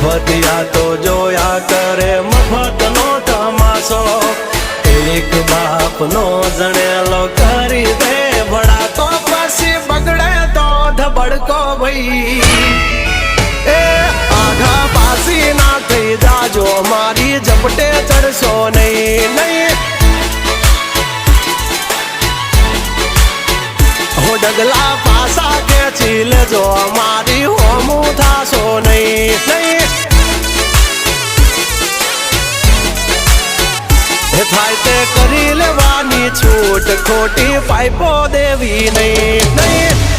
મફતિયા તો જોયા કરે મફતનો તમાશો એક બાપનો જણેલો કરી દે ભડા તો પછી બગડે તો ધબડકો ભાઈ એ આઘા પાસી ના થઈ જાજો મારી ઝપટે ચડશો નહીં નહીં હો ડગલા પાસા ખેંચી લેજો મારી હોમું થાશો નહીં નહીં થાય તે કરી લેવાની છૂટ ખોટી પાઇપો દેવી નહીં નહીં